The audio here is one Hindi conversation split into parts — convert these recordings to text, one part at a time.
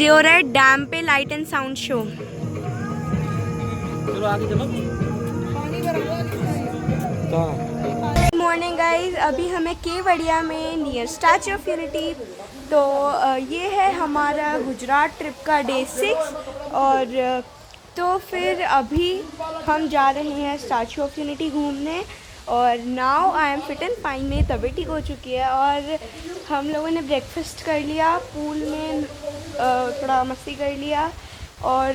ये हो रहा है डैम पे लाइट एंड साउंड शो। चलो आगे चलो। मॉर्निंग गाइस, अभी हमें केवड़िया में नियर स्टैचू ऑफ यूनिटी, तो ये है हमारा गुजरात ट्रिप का डे 6। और तो फिर अभी हम जा रहे हैं स्टैचू ऑफ यूनिटी घूमने। और now I am fit and fine, मेरी तबीयत ठीक हो चुकी है और हम लोगों ने ब्रेकफास्ट कर लिया, पूल में थोड़ा मस्ती कर लिया और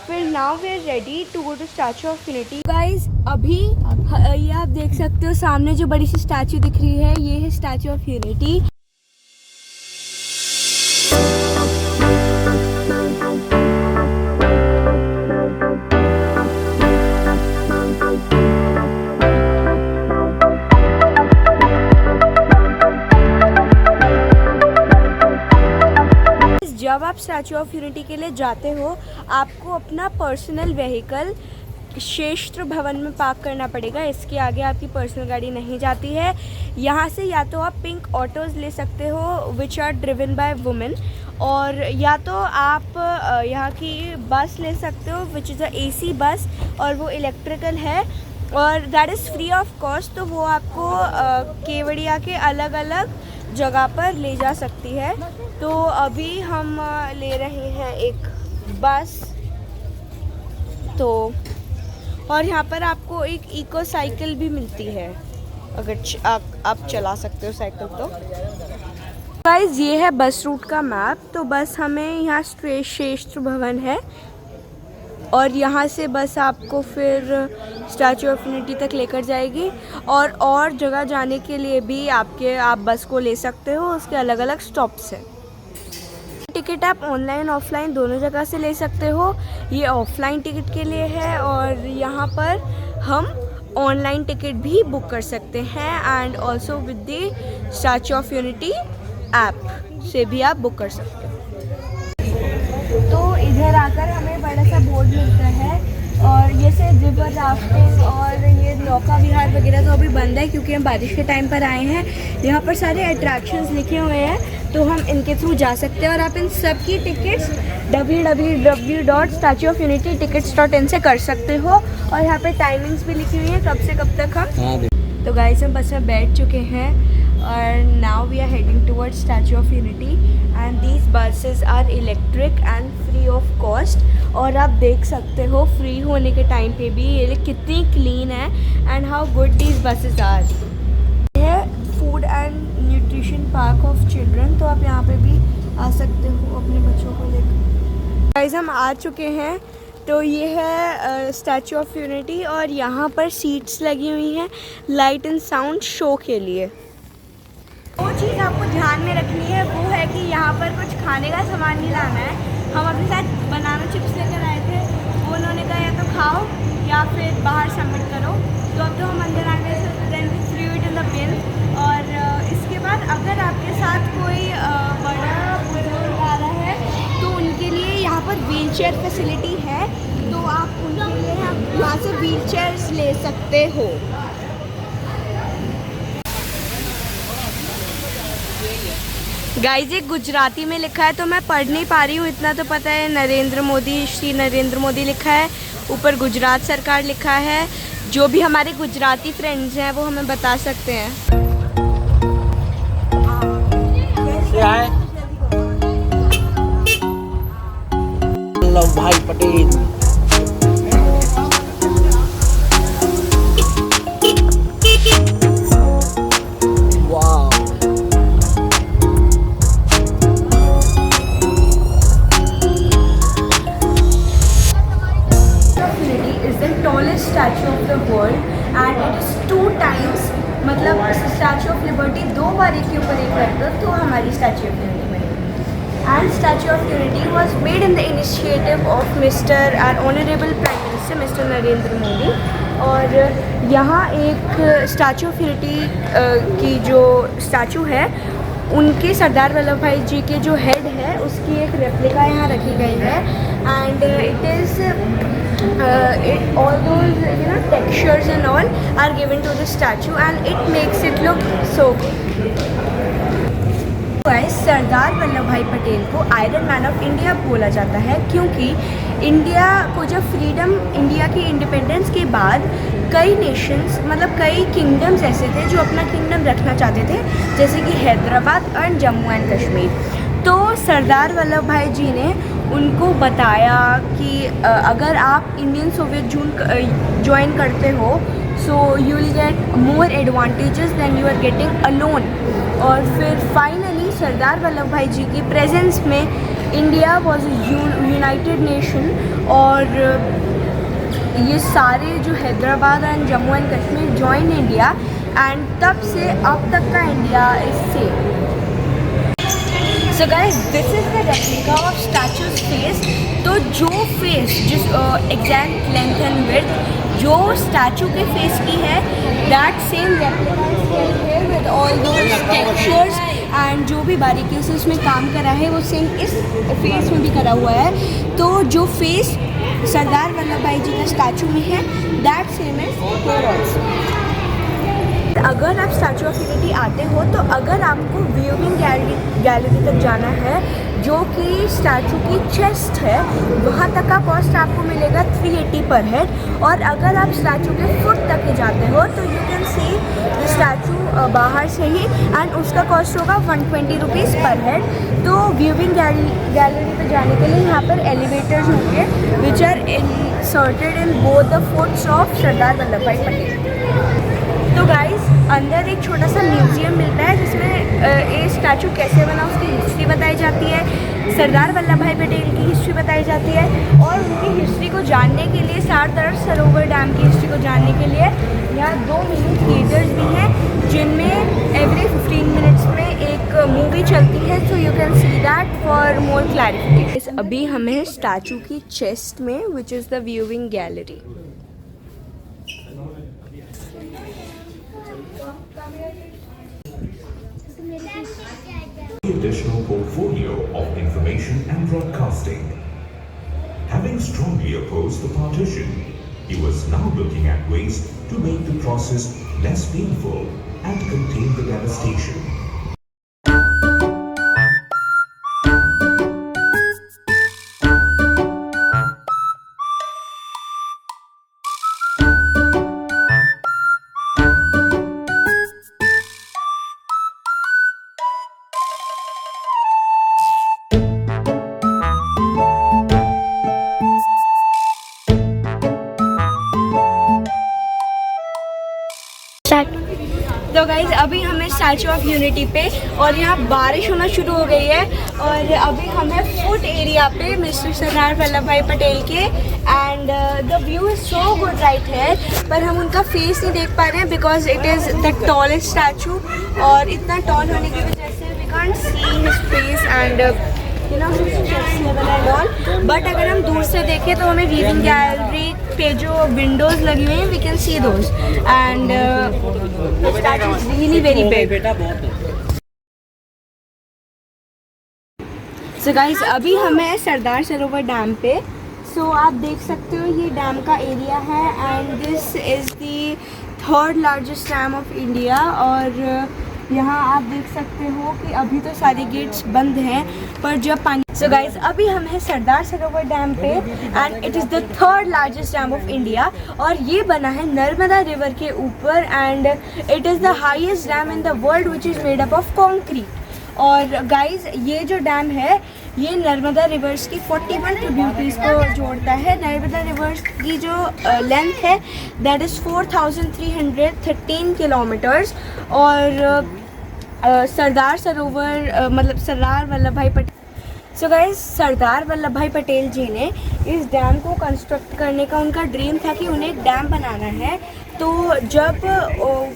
फिर now we are ready to go to statue of unity. Guys अभी ये आप देख सकते हो सामने जो बड़ी सी स्टैचू दिख रही है, ये है स्टैचू ऑफ यूनिटी। जब आप स्टैचू ऑफ यूनिटी के लिए जाते हो, आपको अपना पर्सनल व्हीकल क्षेत्र भवन में पार्क करना पड़ेगा। इसके आगे आपकी पर्सनल गाड़ी नहीं जाती है। यहाँ से या तो आप पिंक ऑटोज़ ले सकते हो which are driven by women, और या तो आप यहाँ की बस ले सकते हो विच इज़ अ AC बस, और वो इलेक्ट्रिकल है और that is free of cost. तो वो आपको केवड़िया के अलग अलग जगह पर ले जा सकती है। तो अभी हम ले रहे हैं एक बस, तो और यहाँ पर आपको एक इको साइकिल भी मिलती है अगर आप चला सकते हो साइकिल। तो गाइस ये है बस रूट का मैप। तो बस हमें यहाँ क्षेत्र भवन है और यहाँ से बस आपको फिर स्टैचू ऑफ यूनिटी तक लेकर जाएगी, और जगह जाने के लिए भी आप बस को ले सकते हो। उसके अलग अलग स्टॉप्स हैं। टिकट आप ऑनलाइन ऑफलाइन दोनों जगह से ले सकते हो। ये ऑफलाइन टिकट के लिए है और यहाँ पर हम ऑनलाइन टिकट भी बुक कर सकते हैं and also with the statue of unity app से भी आप बुक कर सकते हो। तो इधर आकर हमें बड़ा सा बोर्ड मिलता है और ये से रिवर राफ्टिंग और ये नौका विहार वगैरह तो अभी बंद है क्योंकि हम बारिश के टाइम पर आए हैं। यहाँ पर सारे अट्रैक्शंस लिखे हुए हैं तो हम इनके थ्रू जा सकते हैं और आप इन सब की टिकट्स www.statueofunitytickets.in से कर सकते हो। और यहाँ पे टाइमिंग्स भी लिखी हुई हैं कब से कब तक हम। तो गाइस हम बस में बैठ चुके हैं और now we are heading towards statue of unity and these buses are electric and free of cost. और आप देख सकते हो फ्री होने के टाइम पे भी ये कितनी क्लीन है and how good these buses are. ये food and nutrition park of children, तो आप यहाँ पे भी आ सकते हो अपने बच्चों को लेकर। गाइस हम आ चुके हैं। तो ये है स्टैचू ऑफ यूनिटी और यहाँ पर सीट्स लगी हुई हैं लाइट एंड साउंड शो के लिए। वो चीज़ आपको ध्यान में रखनी है वो है कि यहाँ पर कुछ खाने का सामान नहीं लाना है। हम अपने साथ बनाना चिप्स लेकर आए थे, वो उन्होंने कहा या तो खाओ या फिर बाहर सबमिट करो। तो अब तो हम अंदर आ गए, then we threw it in the bin. और इसके बाद अगर आपके साथ कोई बड़ा बुजुर्ग आ रहा है तो उनके लिए यहाँ पर व्हील चेयर फैसिलिटी है, तो आप उनके लिए यहाँ से व्हील चेयर्स ले सकते हो। गाइस ये गुजराती में लिखा है तो मैं पढ़ नहीं पा रही हूँ, इतना तो पता है। नरेंद्र मोदी, श्री नरेंद्र मोदी लिखा है, ऊपर गुजरात सरकार लिखा है। जो भी हमारे गुजराती फ्रेंड्स हैं वो हमें बता सकते हैं। Vallabh Bhai Patel. Statue of the world and it is 2 times, मतलब स्टैचू ऑफ लिबर्टी 2 बार एक के ऊपर एक कर दो तो हमारी स्टैचू ऑफ यूनिटी बनेगी। And statue of unity was made in the initiative of mister and honourable prime minister mister Narendra Modi. और यहाँ एक स्टैचू ऑफ यूनिटी की जो स्टैचू है उनके सरदार वल्लभ भाई जी के जो हेड है उसकी एक रेप्लिका यहाँ रखी गई है and it is all those textures and all are given to the statue and it makes it look so good. Guys, सरदार सरदार वल्लभ भाई पटेल को आयरन मैन ऑफ इंडिया बोला जाता है, क्योंकि इंडिया को जब फ्रीडम, इंडिया की इंडिपेंडेंस के बाद कई नेशंस, मतलब कई किंगडम्स ऐसे थे जो अपना किंगडम रखना चाहते थे, जैसे कि हैदराबाद और जम्मू एंड कश्मीर। तो सरदार वल्लभ भाई जी ने उनको बताया कि अगर आप इंडियन सोवियत ज्वाइन करते हो so you will get more advantages than you are getting alone. और फिर फाइनली सरदार वल्लभ भाई जी की प्रेजेंस में इंडिया वॉज यूनाइटेड नेशन, और ये सारे जो Hyderabad and Jammu and Kashmir join India, and तब से अब तक का India is same. So guys, this is the replica of statues face. तो जो फेस, जिस एग्जैक्ट लेंथ एंड विड्थ जो स्टैचू के फेस की है, that same replica is with all those textures and जो भी बारीकी से उसमें काम करा है वो सेम इस फेस में भी करा हुआ है। तो जो फेस सरदार वल्लभ भाई जी का स्टैचू में है, that same is here also. अगर आप स्टैचू ऑफ यूनिटी आते हो तो अगर आपको व्यूइंग गैलरी तक जाना है, जो कि स्टैचू की चेस्ट है, वहाँ तक का कॉस्ट आपको मिलेगा 380 पर हेड। और अगर आप स्टैचू के फुट तक ही जाते हो तो you can see the statue बाहर से ही, एंड उसका कॉस्ट होगा 120 रुपीज़ पर हेड। तो व्यूइंग गैलरी पे जाने के लिए यहाँ पर एलिवेटर्स होंगे which are inserted in both the foots of Sardar Vallabh Bhai Patel. तो गाइस, अंदर एक छोटा सा म्यूज़ियम मिलता है जिसमें ये स्टैचू कैसे बना उसकी हिस्ट्री बताई जाती है, सरदार वल्लभ भाई पटेल की हिस्ट्री बताई जाती है, और उनकी हिस्ट्री को जानने के लिए, सरदार सरोवर डैम की हिस्ट्री को जानने के लिए यहाँ 2 मिनी थिएटर्स भी हैं, जिनमें एवरी 15 मिनट्स में एक मूवी चलती है। So you can see that for more clarification. अभी हमें स्टैचू की चेस्ट में, which is the viewing gallery. Additional portfolio of information and broadcasting. Having strongly opposed the partition, he was now looking at ways to make the process less painful and contain the devastation. तो गाइज, अभी हमें स्टैचू ऑफ यूनिटी पे, और यहाँ बारिश होना शुरू हो गई है, और अभी हमें फुट एरिया पे मिस्टर सरदार वल्लभ भाई पटेल के, and the view is so good right है, पर हम उनका फेस नहीं देख पा रहे हैं because it is the tallest statue, और इतना टॉल होने की वजह से we can't see his face and you know level and all. But अगर हम दूर से देखें तो हमें व्यूइंग गैलरी पे जो विंडोज लगी हुई हैं, we can see those, and the statue is really very big. So guys, अभी हमें सरदार सरोवर डैम पे, सो आप देख सकते हो ये डैम का एरिया है, and this is the 3rd largest dam of India. और यहाँ आप देख सकते हो कि अभी तो सारे गेट्स बंद हैं, पर जब पानी। सो गाइस, अभी हम हैं सरदार सरोवर डैम पे, and it is the 3rd largest dam of India, और ये बना है नर्मदा रिवर के ऊपर, and it is the highest dam in the world which is made up of concrete. और गाइस, ये जो डैम है ये नर्मदा रिवर्स की 41 ट्रिब्यूटरीज को जोड़ता है। नर्मदा रिवर्स की जो लेंथ है दैट इज़ 4313 किलोमीटर्स, और सरदार सरोवर मतलब सरदार वल्लभ भाई पटेल। सो गाइस, सरदार वल्लभ भाई पटेल जी ने इस डैम को कंस्ट्रक्ट करने का उनका ड्रीम था कि उन्हें एक डैम बनाना है। तो जब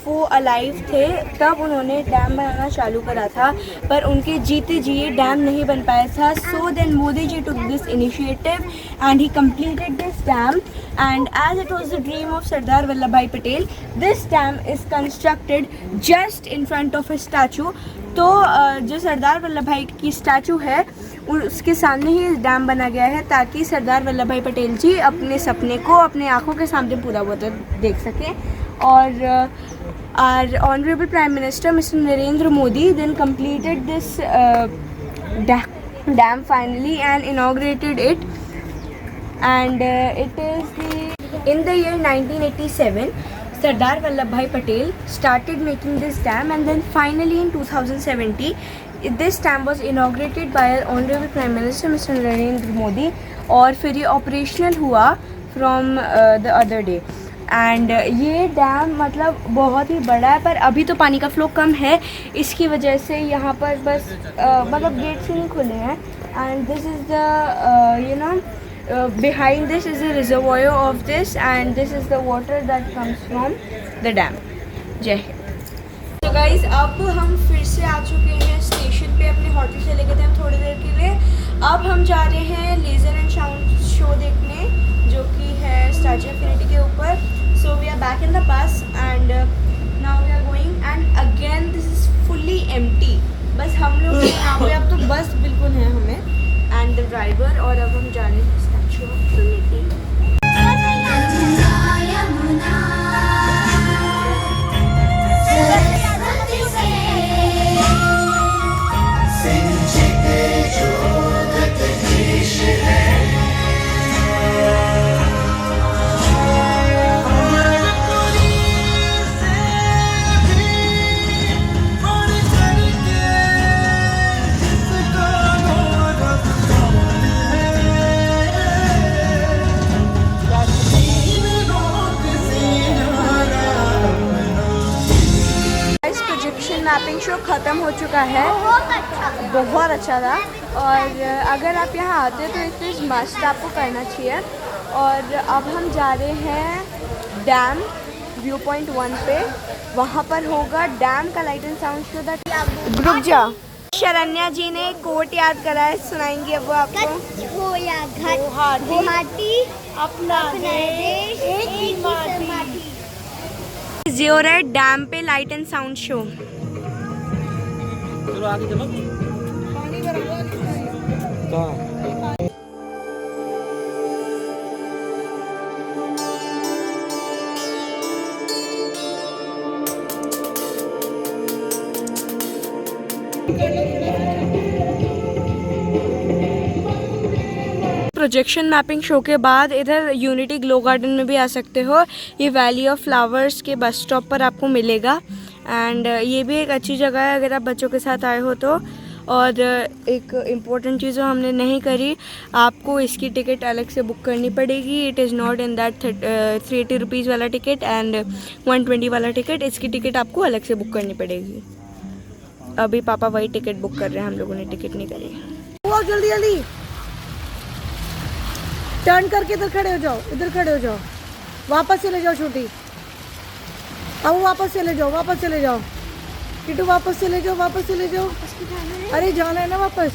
वो अलाइव थे तब उन्होंने डैम बनाना चालू करा था, पर उनके जीते जी ये डैम नहीं बन पाया था। So then Modi ji took this initiative and he completed this dam, and as it was the dream of Sardar Vallabhbhai Patel, this dam is constructed just in front of his statue. तो जो सरदार वल्लभ भाई की स्टैचू है उसके सामने ही डैम बना गया है, ताकि सरदार वल्लभ भाई पटेल जी अपने सपने को अपने आँखों के सामने पूरा होता देख सकें। और our honourable prime minister mister Narendra Modi then completed this dam finally and inaugurated it. And it is in the year 1987, Sardar Vallabhbhai Patel started making this dam, and then finally in 2070 this dam was inaugurated by our Honorable Prime Minister Mr. Narendra Modi, और फिर ये ऑपरेशनल हुआ from the other day. And ये डैम मतलब बहुत ही बड़ा है, पर अभी तो पानी का फ्लो कम है, इसकी वजह से यहाँ पर बस मतलब गेट्स ही नहीं खुले हैं. And this is the behind this is the reservoir of this, and this is the water that comes from the dam. जय हिंद. तो गाइज अब हम फिर से आ चुके हैं स्टेशन पे. अपने होटल से लेके थे हम थोड़ी देर के लिए. अब हम जा रहे हैं लेज़र एंड साउंड शो देखने, जो कि है स्टैच्यू ऑफ यूनिटी के ऊपर. So we are back in the bus and now we are going, and again this is fully empty. बस हम लोग यहाँ पे, अब तो बस बिल्कुल है हमें एंड द ड्राइवर. और अब हम जा रहे हैं statue of unity. Mapping show ख़त्म हो चुका है. बहुत अच्छा था. और अगर आप यहाँ आते हैं तो इट इज़ मस्ट, आपको करना चाहिए. और अब हम जा रहे हैं डैम व्यू पॉइंट 1 पे. वहाँ पर होगा डैम का light and sound show. That रुक जा. शरण्या जी ने कोट याद करा है, सुनाएंगी अब वो आपको. गुवाहाटी अपना देश एक ही माटी. जी हो रहा है डैम पे लाइट एंड साउंड शो. चलो आगे चलो. प्रोजेक्शन मैपिंग शो के बाद इधर यूनिटी ग्लो गार्डन में भी आ सकते हो. ये वैली ऑफ फ्लावर्स के बस स्टॉप पर आपको मिलेगा. एंड ये भी एक अच्छी जगह है अगर आप बच्चों के साथ आए हो तो. और एक इम्पॉर्टेंट चीज़ हमने नहीं करी, आपको इसकी टिकट अलग से बुक करनी पड़ेगी. It is not in that 380 rupees वाला टिकट एंड 120 वाला टिकट. इसकी टिकट आपको अलग से बुक करनी पड़ेगी. अभी पापा वही टिकट बुक कर रहे हैं, हम लोगों ने टिकट नहीं करी. वो जल्दी जल्दी टर्न करके इधर खड़े हो जाओ, इधर खड़े हो जाओ. वापस चले जाओ छोटी. अब वापस चले जाओ, वापस चले जाओ. किटू वापस चले जाओ, वापस चले जाओ. अरे जाना है ना वापस.